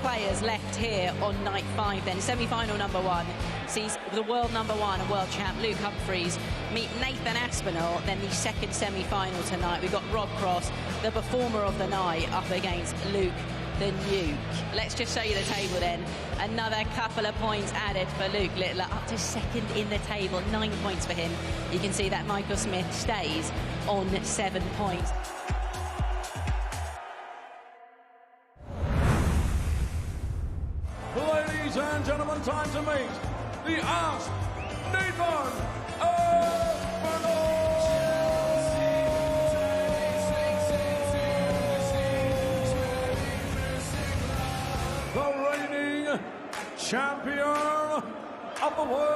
players left here on night 5 then. Semi-final number 1 sees the world number 1 and world champ Luke Humphries meet Nathan Aspinall. Then the second semi-final tonight, we've got Rob Cross, the performer of the night, up against Luke the Nuke. Let's just show you the table then. Another couple of points added for Luke Littler, up to second in the table, 9 points for him. You can see that Michael Smith stays on 7 points. Ladies and gentlemen, time to meet the Ask Nathan Aspinall! The reigning champion of the world,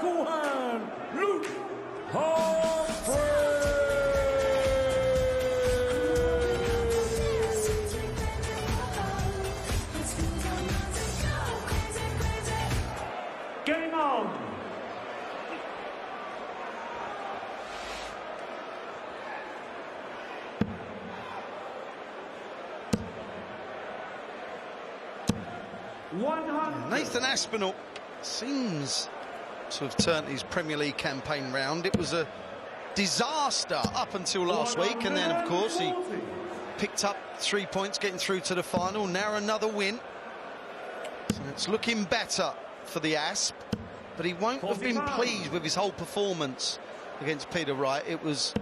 Kuhan Luke Humphries! Game on! Nathan Aspinall seems to have turned his Premier League campaign round. It was a disaster up until last week, and then of course he picked up 3 points getting through to the final. Now another win, so it's looking better for the Asp, but he won't have been pleased with his whole performance against Peter Wright. It was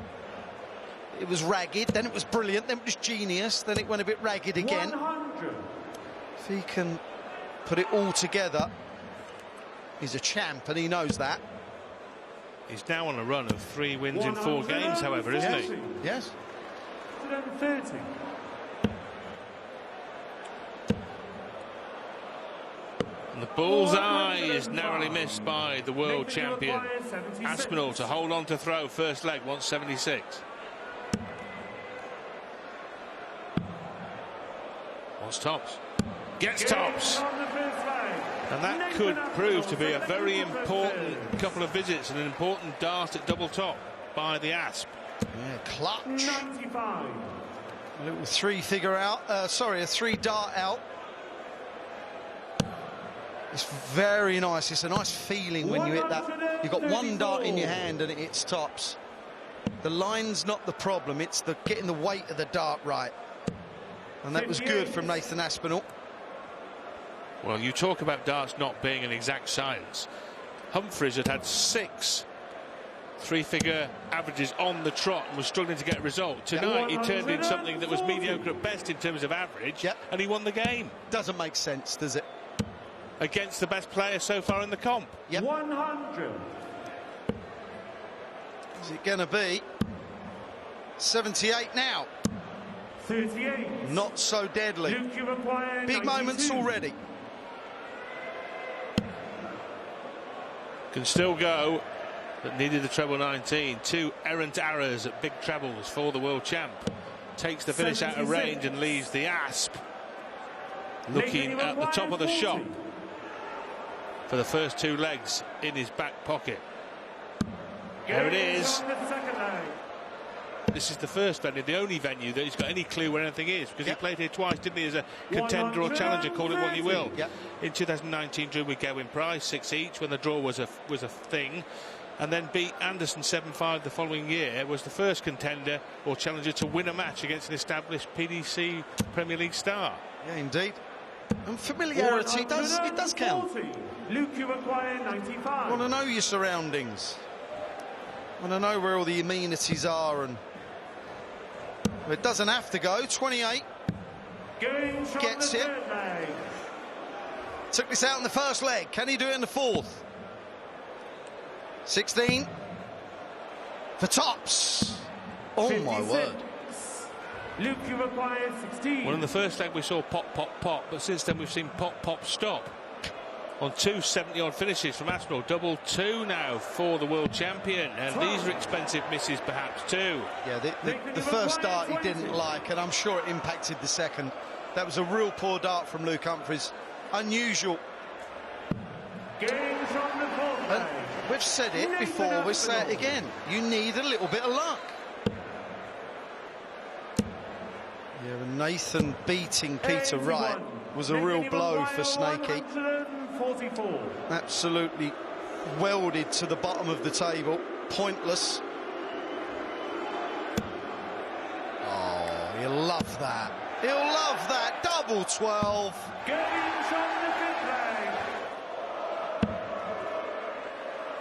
ragged, then it was brilliant, then it was genius, then it went a bit ragged again. 100. If he can put it all together, he's a champ, and he knows that. He's now on a run of 3 wins in 4 games, however, isn't he? Yes. 130. And the bullseye is narrowly missed by the world champion Aspinall to hold on to throw. First leg, 176. Wants tops. Gets tops. And that could prove to be a very important couple of visits and an important dart at double top by the Asp. Yeah, clutch. 95. A little 3-figure out. A 3-dart out. It's very nice. It's a nice feeling when you hit that. You've got 1 dart in your hand and it hits tops. The line's not the problem. It's the getting the weight of the dart right. And that was good from Nathan Aspinall. Well, you talk about darts not being an exact science. Humphries had 6 3-figure averages on the trot and was struggling to get a result. Tonight he turned in something that was mediocre at best in terms of average, and he won the game. Doesn't make sense, does it? Against the best player so far in the comp. 100. Is it going to be 78 now? 38. Not so deadly. Luke, you require Big 92. moments already. Can still go, but needed the treble 19. 2 errant arrows at big trebles for the world champ. Takes the finish out of range and leaves the Asp looking at the top of the shop for the first 2 legs in his back pocket. There it is. This is the first venue, the only venue that he's got any clue where anything is, because he played here twice, didn't he, as a contender or challenger, call it what you will. In 2019, drew with Gewin Price, 6 each, when the draw was a thing, and then beat Anderson 7-5 the following year. Was the first contender or challenger to win a match against an established PDC Premier League star. Yeah, indeed. And familiarity does count. Luke, you require 95. Want to know your surroundings. Want to know where all the amenities are, and it doesn't have to go. 28 gets it. Took this out in the first leg. Can he do it in the fourth? 16 for tops. Oh 56. my word. Luke, you require 16. Well, in the first leg we saw pop, pop, pop, but since then we've seen pop, pop, stop. On 2 70-odd finishes from Aspinall. Double 2 now for the world champion. And these are expensive misses perhaps too. Yeah, the first dart he didn't like, and I'm sure it impacted the second. That was a real poor dart from Luke Humphries. Unusual. And we've said it before, we say it again. You need a little bit of luck. Yeah, and Nathan beating Peter Wright was a real blow for Snakey. 144. Absolutely welded to the bottom of the table. Pointless. Oh, he'll love that. He'll love that. Double 12. Gains on the fifth leg.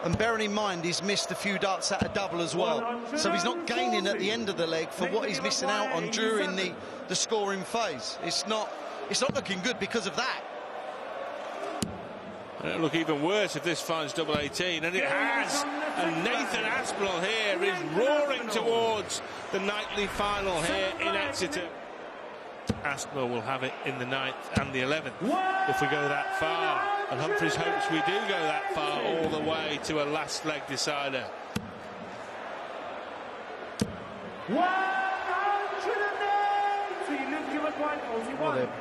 And bearing in mind, he's missed a few darts at a double as well. So he's not gaining at the end of the leg for what he's missing out on during the scoring phase. It's not looking good because of that. And it'll look even worse if this finds double 18, and it has. And Nathan Aspinall here is roaring towards the nightly final here in Exeter. Aspinall will have it in the 9th and the 11th if we go that far. And Humphries hopes we do go that far all the way to a last leg decider. 180. Luke McQuaid, 41. Well, they're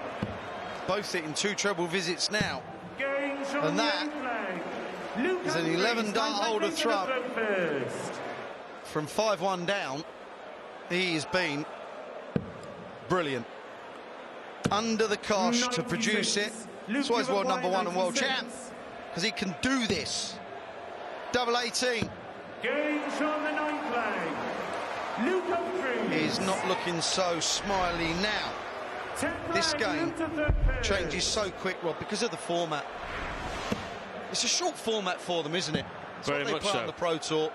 both hitting 2 treble visits now. And that is an 11-dart holder throw. From 5-1 down, he has been brilliant. Under the cosh to produce it. That's why he's world number 1 and world champ. Because he can do this. Double 18. Gains on the 9th leg. Luke Humphries. He's not looking so smiley now. This game changes so quick, Rob, because of the format. It's a short format for them, isn't it? It's Very what they much play so. on the Pro Tour.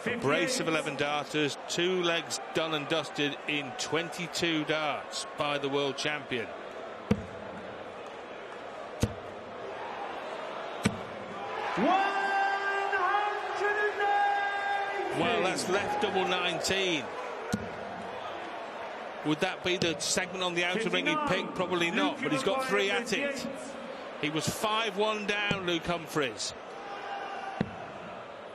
A brace of 11 darters, 2 legs done and dusted in 22 darts by the world champion. Well, that's left double 19. Would that be the segment on the outer ring he picked? Probably not, but he's got 3 at it. He was 5-1 down, Luke Humphries.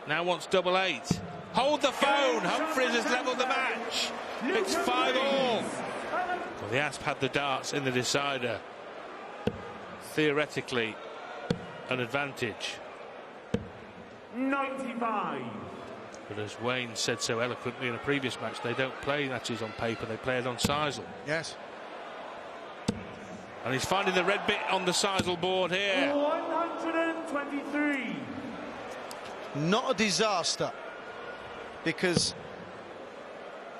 Now wants double 8. Hold the phone. Humphries has levelled the match. It's 5-all. Well, the Asp had the darts in the decider. Theoretically, an advantage. 95. But as Wayne said so eloquently in a previous match, they don't play matches on paper, they play it on sisal. Yes. And he's finding the red bit on the sisal board here. 123. Not a disaster, because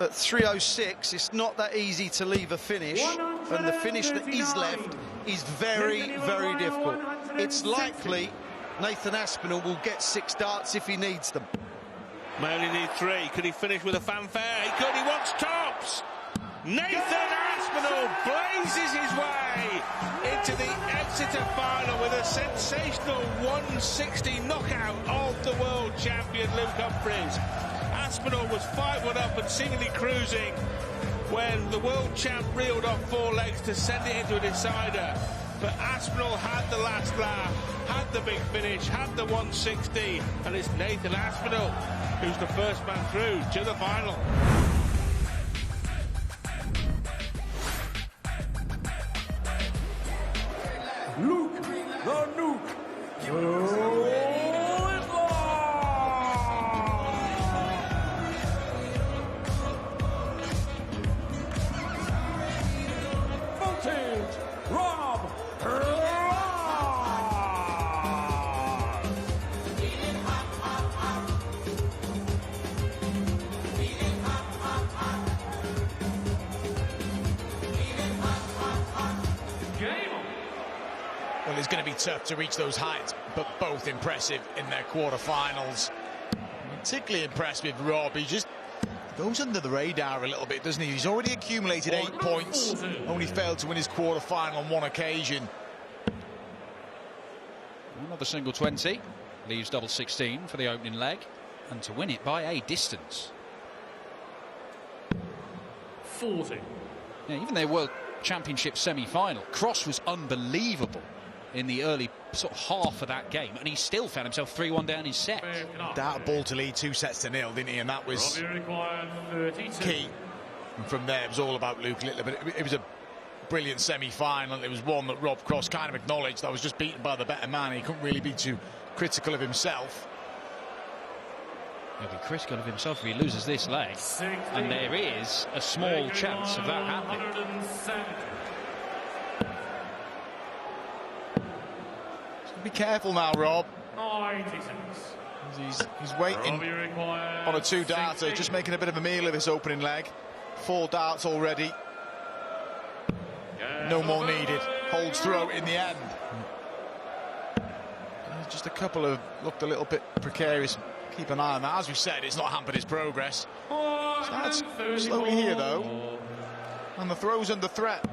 at 306 it's not that easy to leave a finish, and the finish that is left is very, very difficult. It's likely Nathan Aspinall will get 6 darts if he needs them. May only need 3. Could he finish with a fanfare? He could. He wants tops. Nathan Aspinall blazes his way into the Exeter final with a sensational 160 knockout of the world champion Luke Humphries. Aspinall was 5-1 up and seemingly cruising when the world champ reeled off 4 legs to send it into a decider. But Aspinall had the last laugh, had the big finish, had the 160, and it's Nathan Aspinall who's the first man through to the final. Luke the Nuke Voltage Rob Well, it's going to be tough to reach those heights, but both impressive in their quarterfinals. Particularly impressed with Rob. He just goes under the radar a little bit, doesn't he? He's already accumulated 8 points, only failed to win his quarterfinal on 1 occasion. Another single 20 leaves double 16 for the opening leg, and to win it by a distance. 40. Yeah, even their World Championship semi-final, Cross was unbelievable in the early sort of half of that game, and he still found himself 3-1 down in set. That ball to lead 2 sets to 0, didn't he? And that was key. And from there, it was all about Luke Littler. But it was a brilliant semi-final. It was one that Rob Cross kind of acknowledged. I was just beaten by the better man. He couldn't really be too critical of himself. He'll be critical of himself if he loses this leg. And there is a small chance of that happening. Be careful now, Rob. He's waiting on a 2-darter, just making a bit of a meal of this opening leg. 4 darts already. No more needed. Holds throw in the end. Just a couple of looked a little bit precarious. Keep an eye on that. As we said, it's not hampered his progress. Starts slowly here, though. And the throw's under threat.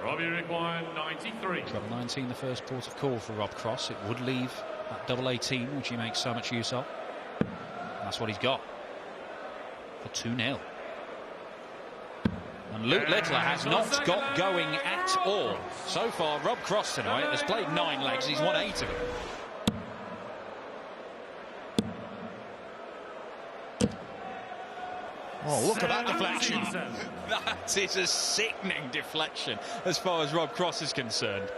Robbie required 93. Treble 19, the first port of call for Rob Cross. It would leave that double 18, which he makes so much use of. That's what he's got for 2-0. And Luke Littler has not got going at all. So far, Rob Cross tonight has played 9 legs. He's won 8 of them. Oh, look at that deflection. That is a sickening deflection as far as Rob Cross is concerned.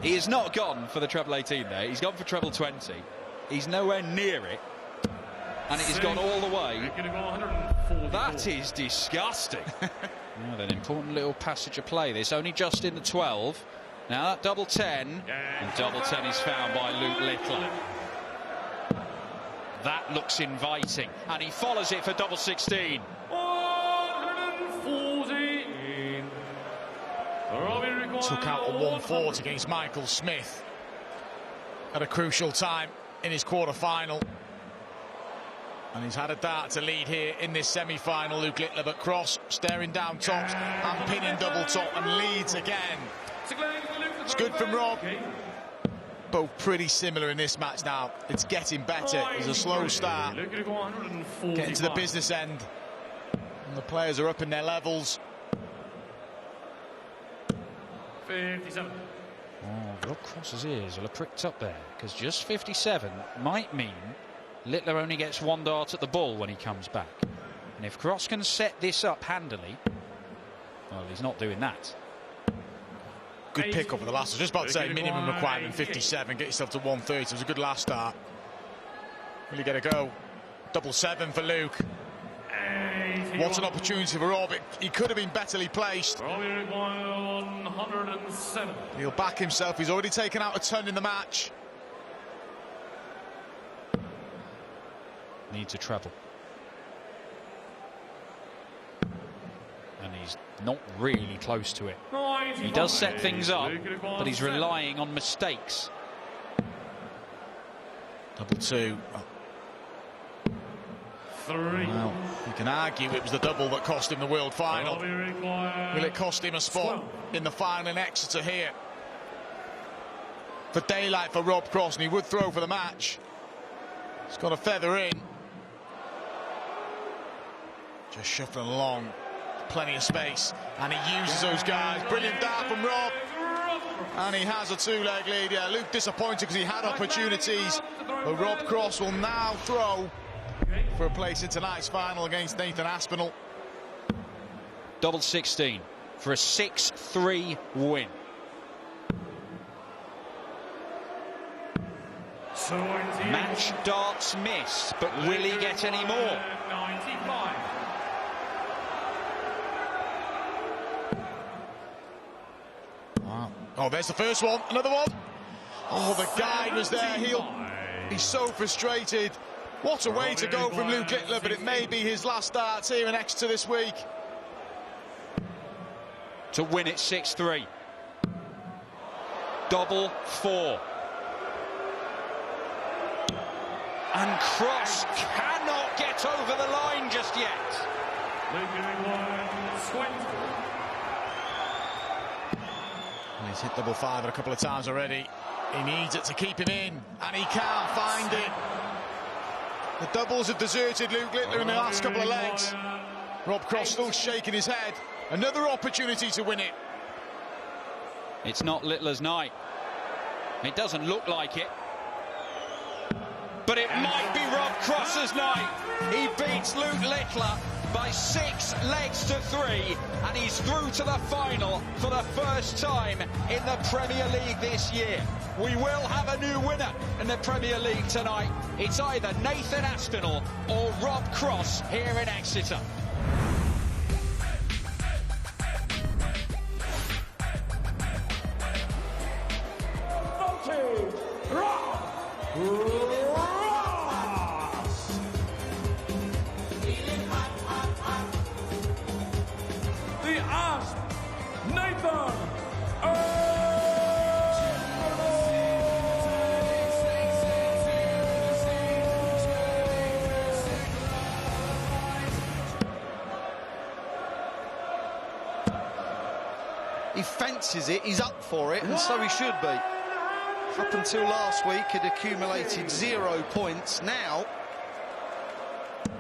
He has not gone for the treble 18 there. He's gone for treble 20. He's nowhere near it. And it has gone all the way. That is disgusting. Well, an important little passage of play. This only just in the 12. Now that double 10. And double 10 is found by Luke Littler. That looks inviting. And he follows it for double 16. 114. Took out a 1-4 against Michael Smith at a crucial time in his quarter-final. And he's had a dart to lead here in this semi-final, Luke Littler, but Cross staring down tops and pinning double top and leads again. It's good from Rob. Both pretty similar in this match now. It's getting better. It's a slow start. Getting to the business end. And the players are up in their levels. 57. Oh, Rob Cross's ears will have pricked up there, because just 57 might mean Littler only gets 1 dart at the ball when he comes back. And if Cross can set this up handily, well, he's not doing that. Good pick up for the last. I was just about to say minimum requirement 57. Get yourself to 130. It was a good last start. Really get a go. Double 7 for Luke. What an opportunity for Rob. He could have been betterly placed. 107. He'll back himself. He's already taken out a ton in the match. Needs a treble. And he's not really close to it. He does set things up, but he's relying on mistakes. Double 2. Well, you can argue it was the double that cost him the world final. Will it cost him a spot in the final in Exeter here? For daylight for Rob Cross, and he would throw for the match. He's got a feather in. Just shuffling along. Plenty of space, and he uses those guys. Brilliant dart from Rob, and he has a 2-leg lead. Yeah, Luke disappointed because he had opportunities, but Rob Cross will now throw for a place in tonight's final against Nathan Aspinall. Double 16 for a 6-3 win. Match darts missed, but will he get any more? 95. Oh, there's the first one. Another one. Oh, the guide was there. He's so frustrated. What a way to go from Luke Littler, but it may be his last starts here in Exeter this week. To win it 6-3. Double 4. And Cross cannot get over the line just yet. He's hit double 5 a couple of times already. He needs it to keep him in, and he can't find it. The doubles have deserted Luke Littler in the last couple of legs. Rob Cross still shaking his head. Another opportunity to win it. It's not Littler's night. It doesn't look like it. but it might be Rob Cross's night. He beats Luke Littler by 6 legs to 3, and he's through to the final for the first time in the Premier League this year. We will have a new winner in the Premier League tonight. It's either Nathan Aspinall or Rob Cross here in Exeter. The Asp, Nathan He fancies it, he's up for it, and so he should be. Up until last week, he'd accumulated 0 points. Now,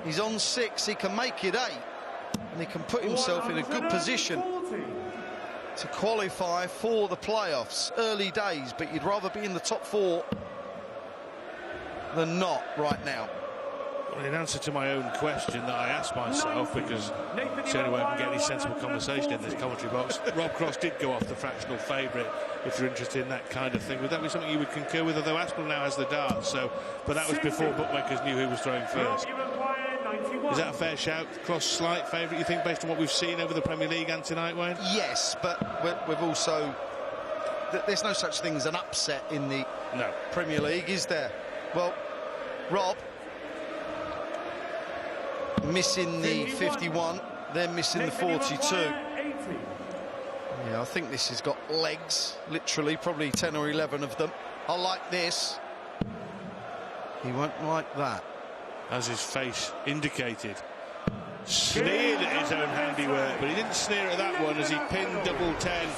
he's on 6, he can make it 8. And he can put himself in a good position to qualify for the playoffs. Early days, but you'd rather be in the top 4 than not right now. Well, in answer to my own question that I asked myself, because it's the only way I can get any sensible conversation in this commentary box, Rob Cross did go off the fractional favourite, if you're interested in that kind of thing. Would that be something you would concur with? Although Aspinall now has the darts, so, but that was before bookmakers knew who was throwing first. Is that a fair shout? Cross slight favourite, you think, based on what we've seen over the Premier League and tonight, Wayne? Yes, but we've also... There's no such thing as an upset in the Premier League, is there? Well, Rob... missing the 51, then missing the 42. Yeah, I think this has got legs, literally, probably 10 or 11 of them. I like this. He won't like that. As his face indicated. Sneered at his own handiwork, but he didn't sneer at that one as he pinned double 10.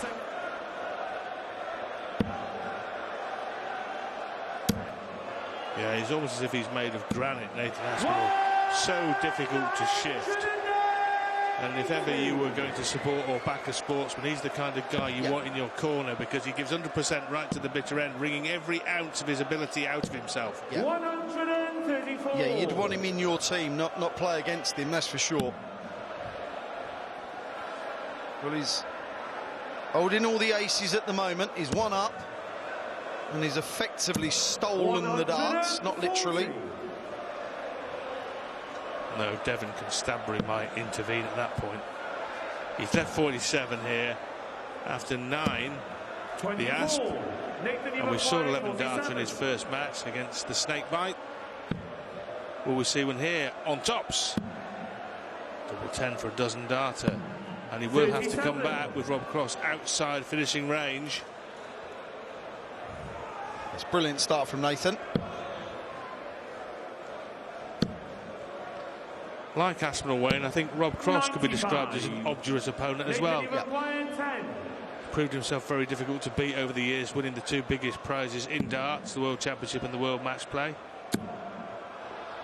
Yeah, he's almost as if he's made of granite, Nathan Aspinall. So difficult to shift. And if ever you were going to support or back a sportsman, he's the kind of guy you want in your corner, because he gives 100% right to the bitter end, wringing every ounce of his ability out of himself. 134. Yeah, you'd want him in your team, not play against him, that's for sure. Well, he's holding all the aces at the moment. He's 1 up, and he's effectively stolen the darts, not literally. No, Devon Constabulary might intervene at that point. He's left 47 here after 9. The Asp, and we saw 11 darts in his first match against the Snakebite. Will we see one here on tops? Double 10 for a dozen darter, and he will have to come back with Rob Cross outside finishing range. It's a brilliant start from Nathan. Like Aspinall, Wayne, I think Rob Cross could be described as an obdurate opponent as well. Proved himself very difficult to beat over the years, winning the 2 biggest prizes in darts, the World Championship and the World Match Play.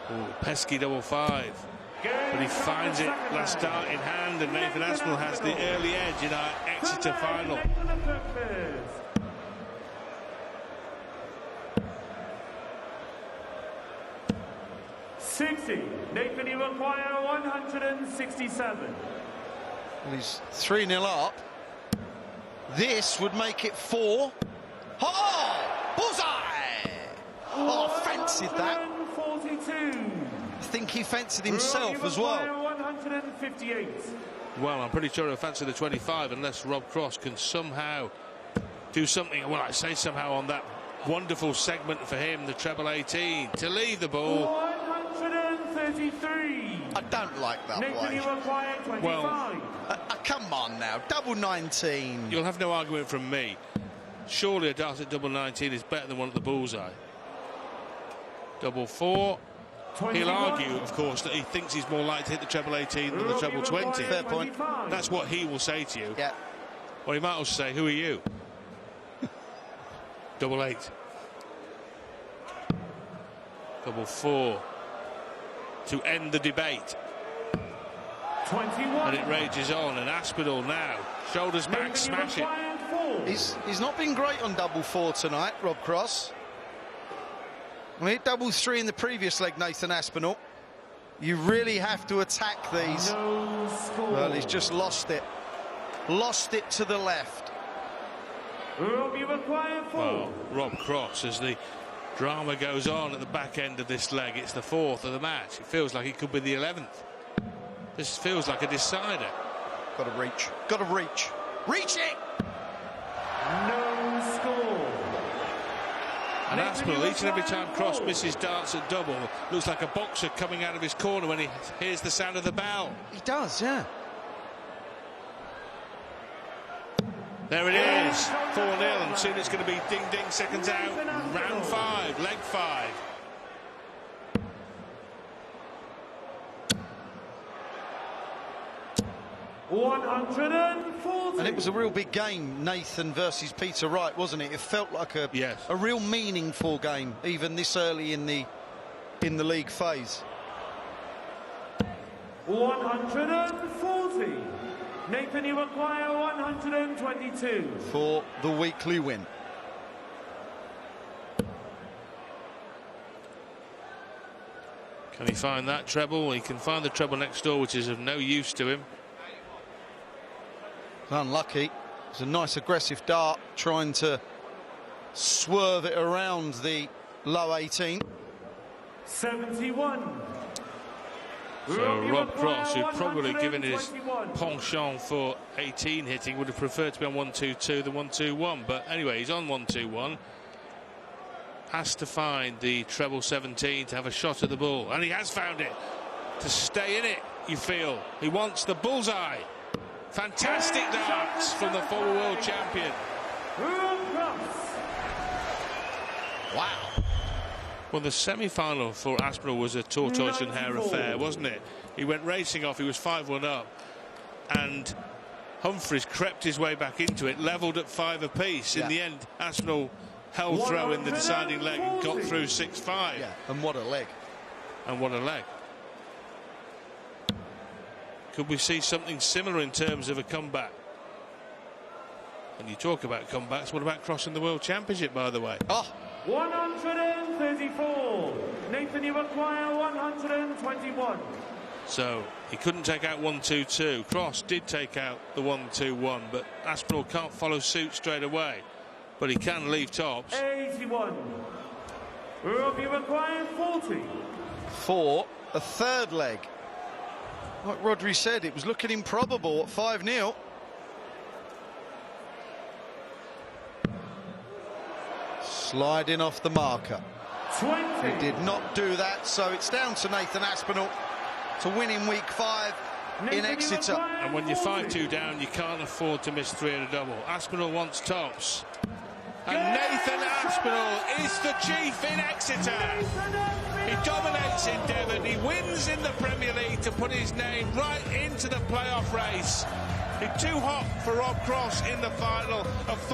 Oh, pesky double 5. But he finds it last dart in hand, and Nathan Aspinall has the early edge in our Exeter final. 60. Nathan, you require 167. Well, he's 3-0 up. This would make it 4. Oh! Bullseye! Oh, fancied that. 142. I think he fancied himself as well. 158. Well, I'm pretty sure he'll fancy the 25 unless Rob Cross can somehow do something. Well, I say somehow on that wonderful segment for him, the treble 18, to leave the ball. 133. I don't like that Nathan, way. you require 25. Well, come on now, double 19. You'll have no argument from me. Surely a dart at double 19 is better than one at the bullseye. Double 4. 21. He'll argue, of course, that he thinks he's more likely to hit the treble 18 than the treble 20. Fair point. That's what he will say to you. Yeah. Or he might also say, who are you? Double 8. Double 4. To end the debate. 21. And it rages on, and Aspinall now. Shoulders back, smash it. He's not been great on double 4 tonight, Rob Cross. I mean, double 3 in the previous leg, Nathan Aspinall. You really have to attack these. No score. Well, he's just lost it. Lost it to the left. Robbie required 4. Well, Rob Cross, as the drama goes on at the back end of this leg, it's the 4th of the match. It feels like it could be the 11th. This feels like a decider. Got to reach. Got to reach. Reach it! No score. And Aspinall, each and every time Cross misses darts at double, looks like a boxer coming out of his corner when he hears the sound of the bell. He does, yeah. There it is, 4-0, and soon it's going to be ding-ding, seconds out, round 5, leg 5. And it was a real big game, Nathan versus Peter Wright, wasn't it? It felt like a real meaningful game, even this early in the league phase. 140. Nathan, you require 122. For the weekly win. Can he find that treble? He can find the treble next door, which is of no use to him. Unlucky. It's a nice aggressive dart, trying to swerve it around the low 18. 71. So Rob Cross, who probably, given his penchant for 18 hitting, would have preferred to be on 1-2-2 than 1-2-1. But anyway, he's on 1-2-1. Has to find the treble 17 to have a shot at the ball. And he has found it. To stay in it, you feel. He wants the bullseye. Fantastic darts from the former world champion. Wow. Well, the semi-final for Aspinall was a tortoise and hare affair, wasn't it? He went racing off, he was 5-1 up, and Humphries crept his way back into it, levelled at 5 apiece. In the end, Aspinall held throw in the deciding leg and got through 6-5. Yeah, and what a leg. And what a leg. Could we see something similar in terms of a comeback? And you talk about comebacks, what about crossing the World Championship, by the way? 134. Nathan, you require 121. So he couldn't take out 1-2-2. Cross did take out the 1-2-1, but Aspinall can't follow suit straight away. But he can leave tops. 81. Robbie required 40. For a third leg. Like Rodri said, it was looking improbable at 5-0. Sliding off the marker. 20. He did not do that, so it's down to Nathan Aspinall to win in week 5 in Exeter. And when you're 5-2 down, you can't afford to miss 3 in a double. Aspinall wants tops. And Nathan Aspinall is the chief in Exeter. He dominates in Devon. He wins in the Premier League to put his name right into the playoff race. It's too hot for Rob Cross in the final of